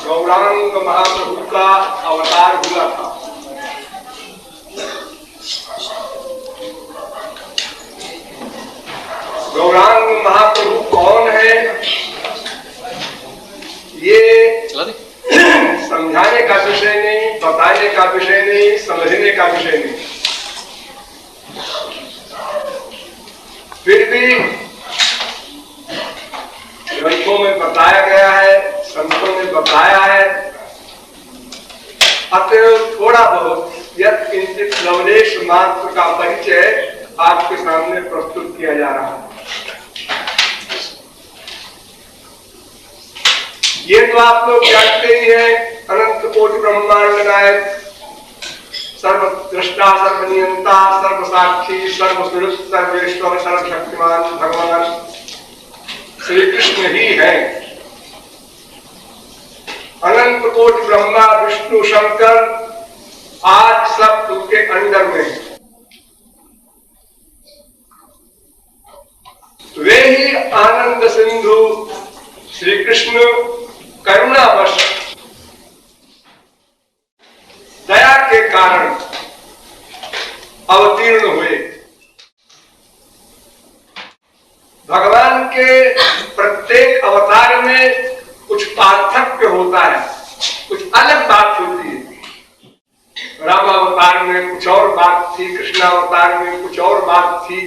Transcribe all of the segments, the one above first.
गौरांग महाप्रभु का अवतार हुआ था। गौरांग महाप्रभु कौन है, ये समझाने का विषय नहीं, बताने का विषय नहीं, समझने का विषय नहीं। फिर भी ग्रंथों में बताया गया है, संतों ने बताया है, अतः थोड़ा बहुत यत् किंचित लवलेश मात्र का परिचय आपके सामने प्रस्तुत किया जा रहा है। ये तो आप लोग जानते ही हैं, अनंत कोटि ब्रह्मांड नायक, सर्वद्रष्टा, सर्वनियंता, सर्वसाक्षी, सर्वसुहृद, सर्वेश्वर, सर्वशक्तिमान भगवान श्री कृष्ण ही है। अनंत कोटि ब्रह्मा विष्णु शंकर आज सब उनके अंडर में है। वे ही आनंद सिंधु श्री कृष्ण करुणावश दया के कारण अवतीर्ण हुए। भगवान के प्रत्येक अवतार में कुछ पार्थक्य होता है, कुछ अलग बात होती है। राम अवतार में कुछ और बात थी, कृष्णावतार में कुछ और बात थी,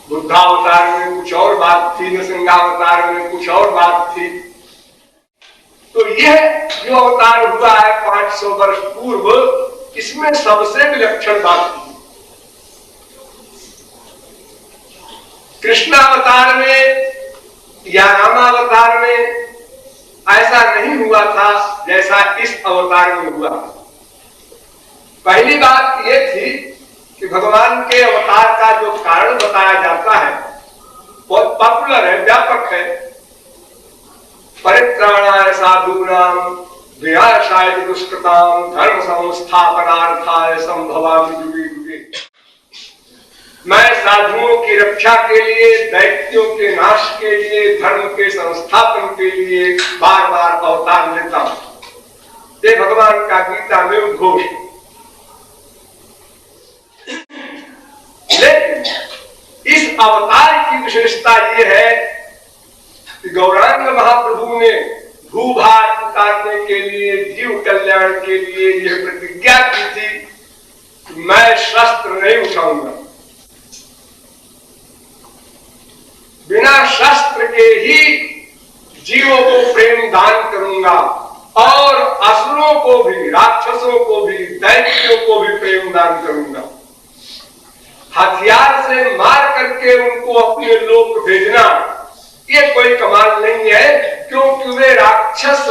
बुद्धावतार में कुछ और बात थी, नृसिंहावतार में कुछ और बात थी। तो यह जो अवतार हुआ है 500 वर्ष पूर्व, इसमें सबसे विलक्षण बात थी। कृष्णावतार में या रामावतार में ऐसा नहीं हुआ था जैसा इस अवतार में हुआ। पहली बात यह थी कि भगवान के अवतार का जो कारण बताया जाता है बहुत पॉपुलर है, व्यापक है। परित्राणाय साधूनां विनाशाय दुष्कृतां धर्म संस्थापनार्थाय संभवामि युगे युगे। मैं साधुओं की रक्षा के लिए, दैत्यों के नाश के लिए, धर्म के संस्थापन के लिए बार बार अवतार लेता हूं। ये भगवान का गीता में उद्घोष। लेकिन इस अवतार की विशेषता यह है कि गौरांग महाप्रभु ने भूभार उतारने के लिए, जीव कल्याण के लिए यह प्रतिज्ञा की थी कि मैं शस्त्र नहीं उठाऊंगा, बिना शस्त्र के ही जीवों को प्रेम दान करूंगा और असुरों को भी, राक्षसों को भी, दैत्यों को भी प्रेम दान करूंगा। हथियार से मार करके उनको अपने लोक भेजना ये कोई कमाल नहीं है, क्योंकि वे राक्षस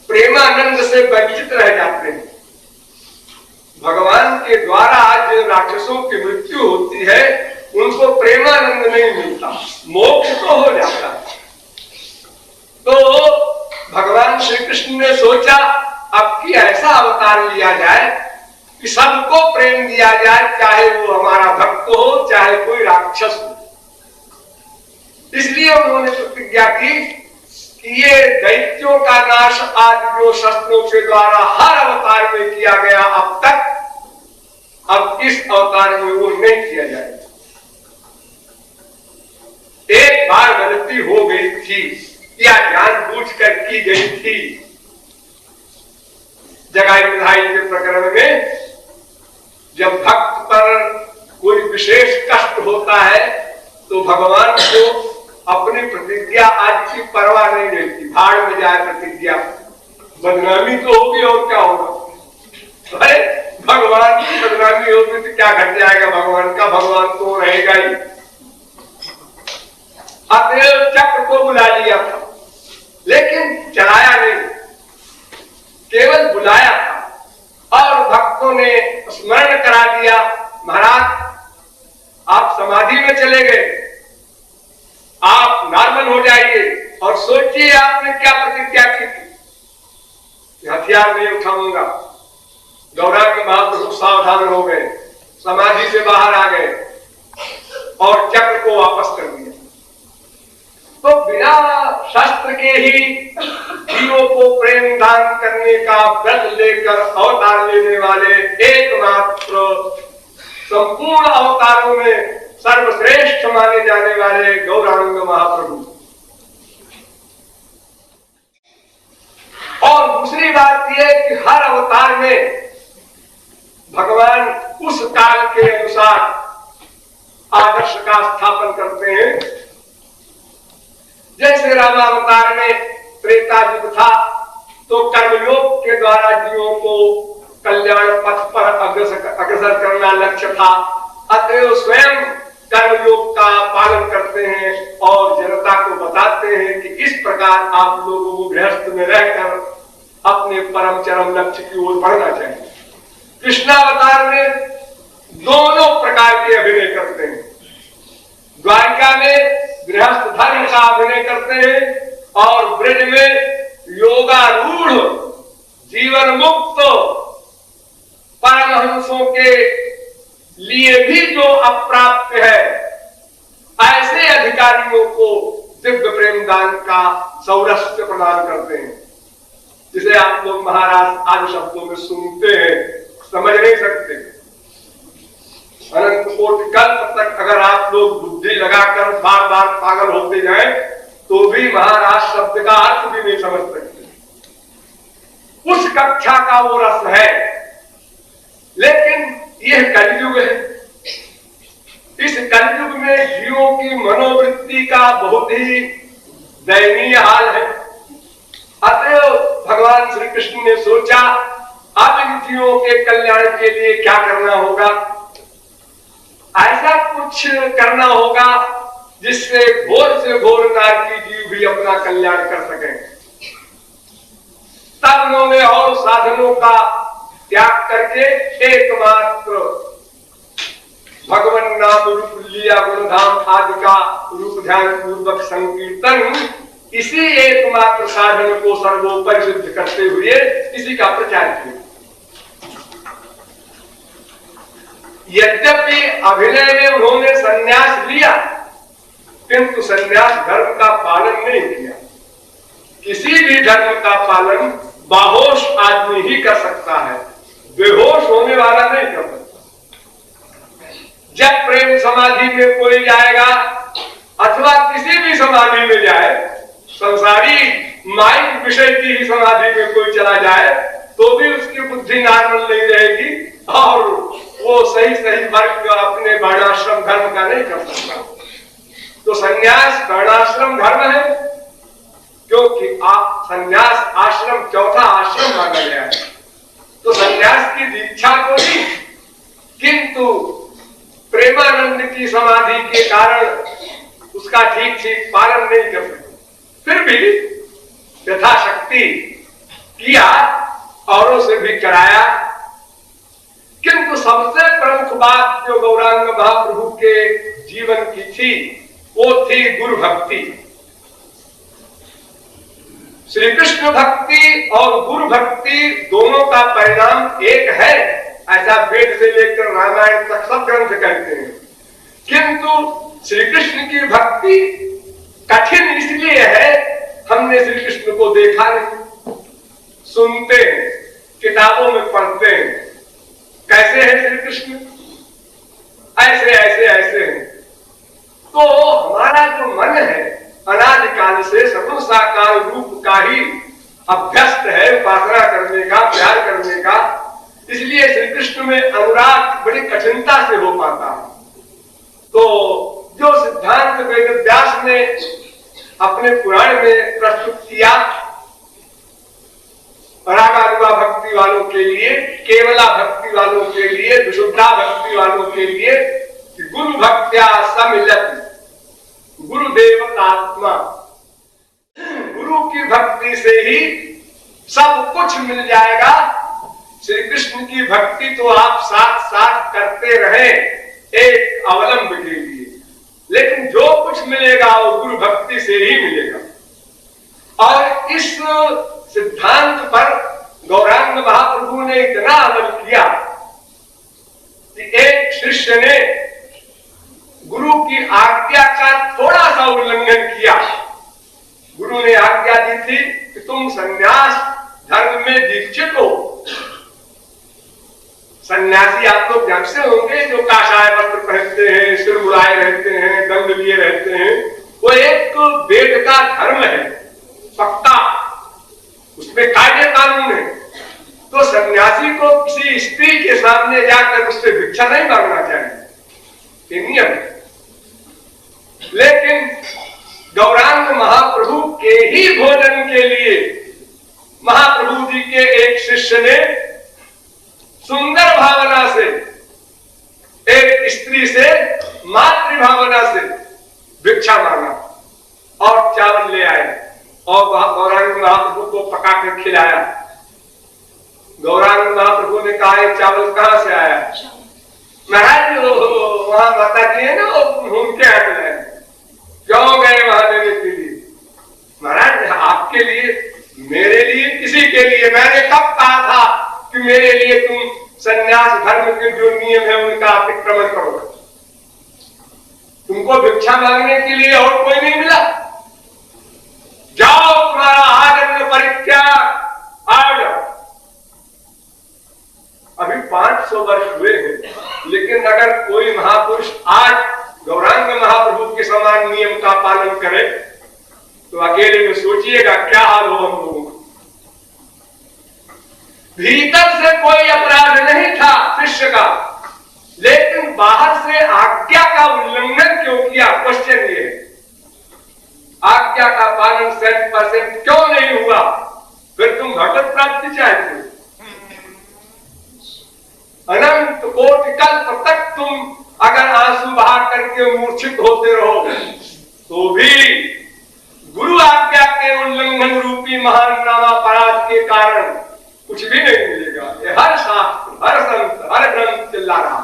प्रेमानंद से वंचित रह जाते हैं। भगवान के द्वारा आज जिन राक्षसों की मृत्यु होती है उनको प्रेमानंद नहीं मिलता, मोक्ष तो हो जाता है। तो भगवान श्री कृष्ण ने सोचा अब कि ऐसा अवतार लिया जाए कि सबको प्रेम दिया जाए, चाहे वो हमारा भक्त हो चाहे कोई राक्षस हो। इसलिए उन्होंने प्रतिज्ञा की कि ये दैत्यों का नाश आज जो शस्त्रों के द्वारा हर अवतार में किया गया अब तक, अब इस अवतार में वो नहीं किया जाएगा। एक बार गलती हो गई थी या जानबूझकर की गई थी। जगाई बधाई के प्रकरण में जब भक्त पर कोई विशेष कष्ट होता है तो भगवान को अपनी प्रतिज्ञा आज की परवाह नहीं रहती, भाड़ में जाए प्रतिज्ञा, बदनामी तो होगी और क्या होगा। अरे भगवान की बदनामी होगी तो क्या घट जाएगा भगवान का, भगवान तो रहेगा ही। अतएव चक्र को बुला लिया था लेकिन चलाया नहीं, केवल बुलाया था और भक्तों ने स्मरण करा दिया, महाराज आप समाधि में चले गए, आप नॉर्मल हो जाइए और सोचिए आपने क्या प्रतिज्ञा की थी, हथियार नहीं उठाऊंगा। गौरांग महाप्रभु सावधान हो गए, समाधि से बाहर आ गए और चक्र को वापस कर दिया। तो बिना शस्त्र के ही जीवों को प्रेम दान करने का व्रत लेकर अवतार लेने वाले एकमात्र संपूर्ण अवतारों में सर्वश्रेष्ठ माने जाने वाले गौरांग महाप्रभु। और दूसरी बात यह कि हर अवतार में भगवान उस काल के अनुसार आदर्श का स्थापन करते हैं। जैसे रामावतार में त्रेता युग था तो कर्मयोग के द्वारा जीवों को कल्याण पथ पर अग्रसर करना लक्ष्य था। अतएव स्वयं कर्मयोग का पालन करते हैं और जनता को बताते हैं कि इस प्रकार आप लोगों को गृहस्थ में रहकर अपने परम चरम लक्ष्य की ओर बढ़ना चाहिए। कृष्णावतार में दोनों प्रकार के अभिनय करते हैं। द्वारिका में गृहस्थ धर्म का अभिनय करते हैं और ब्रज में योगारूढ़ जीवन मुक्त परमहंसों के लिए भी जो अप्राप्त है ऐसे अधिकारियों को दिव्य प्रेम दान का सौरस्त्य प्रदान करते हैं, जिसे आप लोग महाराज आदि शब्दों में सुनते हैं, समझ नहीं सकते। अनंत कोटि कल्प तक अगर आप लोग बुद्धि लगाकर बार बार पागल होते जाएं तो भी महाराज शब्द का अर्थ भी नहीं समझ सकते। उस कक्षा का वो रस है, लेकिन यह कलयुग है। इस कलयुग में जीवों की मनोवृत्ति का बहुत ही दयनीय हाल है। अतएव भगवान श्री कृष्ण ने सोचा अब इन जीवों के कल्याण के लिए क्या करना होगा। ऐसा कुछ करना होगा जिससे घोर से घोर नारकी जीव भी अपना कल्याण कर सके। तब उन्होंने और साधनों का त्याग करके एकमात्र भगवान नाम रूप लिया, गुणधाम आदि का रूप ध्यान पूर्वक संकीर्तन, इसी एकमात्र साधन को सर्वोपरि सिद्ध करते हुए इसी का प्रचार किया। यद्यपि अभिनय में उन्होंने संन्यास लिया किंतु संन्यास धर्म का पालन नहीं किया। किसी भी धर्म का पालन बाहोश आदमी ही कर सकता है, बेहोश होने वाला नहीं कर सकता। जब प्रेम समाधि में कोई जाएगा अथवा किसी भी समाधि में जाए, संसारी माइक विषय की ही समाधि में कोई चला जाए तो भी उसकी बुद्धि नॉर्मल नहीं रहेगी और वो सही वर्ग अपने वर्णाश्रम धर्म का नहीं कर सकता। तो संन्यास वर्णाश्रम धर्म है, क्योंकि आप संन्यास आश्रम चौथा आश्रम माना गया है। तो संन्यास की दीक्षा को दी किंतु प्रेमानंद की समाधि के कारण उसका ठीक ठीक पालन नहीं कर सके। फिर भी यथाशक्ति किया, औरों से भी कराया, किंतु सबसे प्रमुख बात जो गौरांग महाप्रभु के जीवन की थी वो थी गुरु भक्ति। श्री कृष्ण भक्ति और गुरु भक्ति दोनों का परिणाम एक है, ऐसा वेद से लेकर रामायण तक सब ग्रंथ कहते हैं। किंतु श्री कृष्ण की भक्ति कठिन इसलिए है, हमने श्री कृष्ण को देखा नहीं, सुनते हैं, किताबों में पढ़ते हैं। कैसे है श्री कृष्ण? ऐसे ऐसे ऐसे हैं। तो हमारा जो मन है अनादिकाल से सगुण साकार रूप का ही अभ्यस्त है, उपासना करने का, प्यार करने का। इसलिए श्री कृष्ण में अनुराग बड़ी कठिनता से हो पाता है। तो जो सिद्धांत वेद व्यास ने अपने पुराण में प्रस्तुत किया, रागानुगा भक्ति वालों के लिए, केवला भक्ति वालों के लिए, विशुद्धा भक्ति वालों के लिए, गुरु भक्त्या समिलत गुरुदेवतात्मा, गुरु की भक्ति से ही सब कुछ मिल जाएगा। श्री कृष्ण की भक्ति तो आप साथ साथ करते रहे एक अवलंब के लिए, लेकिन जो कुछ मिलेगा वो गुरु भक्ति से ही मिलेगा। और इस सिद्धांत पर गौरांग महाप्रभु ने इतना अमल किया कि एक शिष्य ने गुरु की आज्ञा का थोड़ा सा उल्लंघन किया। गुरु ने आज्ञा दी थी कि तुम संन्यास धर्म में दीक्षित हो। सन्यासी आप लोग जानते होंगे, जो काशाय वस्त्र पहनते हैं, सिर मुड़ाए रहते हैं, दंड लिए रहते हैं, वो एक वेद का धर्म है पक्का, उसमें कायदे कानून है। तो सन्यासी को किसी स्त्री के सामने जाकर उससे भिक्षा नहीं मांगना चाहिए, ये नियम है। लेकिन गौरांग महाप्रभु के ही भोजन के लिए महाप्रभु जी के एक शिष्य ने सुंदर भावना से एक स्त्री से मातृ भावना से भिक्षा मांगा और चावल ले आए और गौरांग महाप्रभु को पका कर खिलाया। गौरांग महाप्रभु ने कहा ये चावल कहां से आया? महाराज वहां माता जी है ना, उनके हाथ में क्यों गए वहां देने के लिए? महाराज आपके लिए, मेरे लिए, किसी के लिए? मैंने कब कहा था कि मेरे लिए तुम सन्यास धर्म के जो नियम है उनका अतिक्रमण करो? तुमको भिक्षा मांगने के लिए और कोई नहीं मिला? जाओ, तुम्हारा आजन्म परित्याग, आ जाओ। अभी 500 वर्ष हुए हैं, लेकिन अगर कोई महापुरुष आज गौरांग महाप्रभु के समान नियम का पालन करे तो अकेले में सोचिएगा क्या हाल हो हम लोगों का। भीतर से कोई अपराध नहीं था शिष्य का, लेकिन बाहर से आज्ञा का उल्लंघन क्यों किया? क्वेश्चन ये है, आज्ञा का पालन 100% क्यों नहीं हुआ? फिर तुम भगवत प्राप्ति चाहते हो? अनंत कोटि कल्प तक तुम अगर आंसू बहा करके मूर्छित होते रहो तो भी गुरु आज्ञा के उल्लंघन रूपी महान नामापराध के कारण कुछ भी नहीं मिलेगा। ये हर शास्त्र, हर संत, हर ग्रंथ चिल्ला रहा।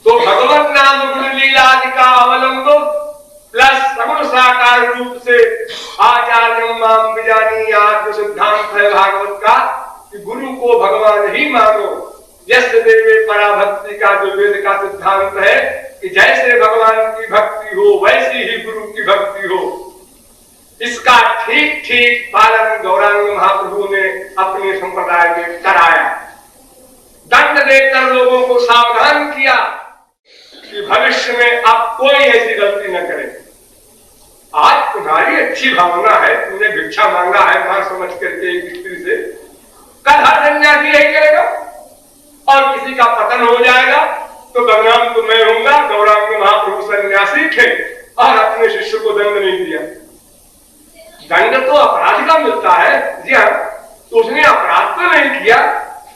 तो भगवत नाम गुरु लीला आदि का अवलंब प्लस सगुण साकार रूप से आचार्यम माम विजानी आद्य सिद्धांत है भागवत का कि गुरु को भगवान ही मानो। यस देवे पराभक्ति का जो वेद का सिद्धांत है कि जैसे भगवान की भक्ति हो वैसी ही गुरु की भक्ति हो, इसका ठीक ठीक पालन गौरांग महाप्रभु ने अपने संप्रदाय में कराया। दंड देकर लोगों को सावधान किया कि भविष्य में आप कोई ऐसी गलती न करें। आज तुम्हारी अच्छी भावना है, तुमने भिक्षा मांगा है मां समझ करके एक स्त्री से, कल हर सन्यासी यही करेगा और किसी का पतन हो जाएगा तो बदनाम तो मैं होऊंगा। गौरांग महाप्रभु सन्यासी थे और अपने शिष्य को दंड नहीं दिया। दंड तो अपराध का मिलता है, जी हाँ, तो उसने अपराध तो नहीं किया,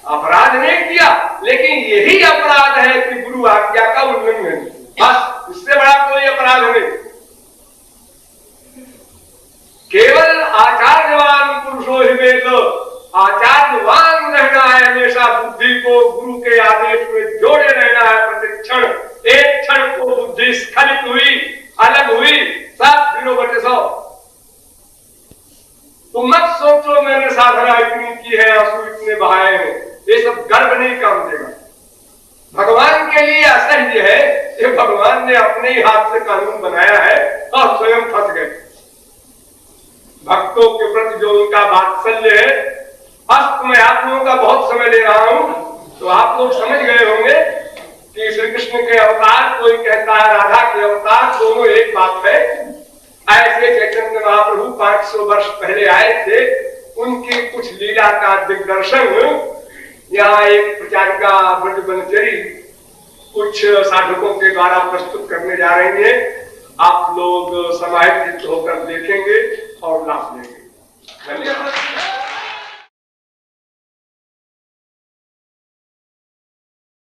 अपराध नहीं किया, लेकिन यही अपराध है कि गुरु आज्ञा का उल्लंघन। बस इससे बड़ा कोई अपराध नहीं। केवल आचार्यवान पुरुषो आचार्यवान रहना है, हमेशा बुद्धि को गुरु के आदेश में जोड़े रहना है प्रतिक्षण। एक क्षण को बुद्धि स्खलित हुई, अलग हुई, सब 0 बटे 100। तुम मत सोचो मैंने साधना इतनी की है, आंसू इतने बहाए हैं, ये सब गर्व नहीं काम देगा। भगवान के लिए असह्य है कि भगवान ने अपने ही हाथ से कानून बनाया है और स्वयं फंस गए। भक्तों के प्रति जो उनका वात्सल्य है, अस्त मैं आप लोगों का बहुत समय ले रहा हूं, तो आप लोग समझ गए होंगे कि श्री कृष्ण के अवतार, कोई कहता है राधा के अवतार, दोनों एक बात है। ऐसे चैतन्य महाप्रभु 500 वर्ष पहले आए थे, उनकी कुछ लीला का दिग्दर्शन यहाँ एक प्रचारिका ब्रजबनचरी कुछ साधकों के द्वारा प्रस्तुत करने जा रही है। आप लोग समाहित होकर देखेंगे और लाभ लेंगे। धन्यवाद।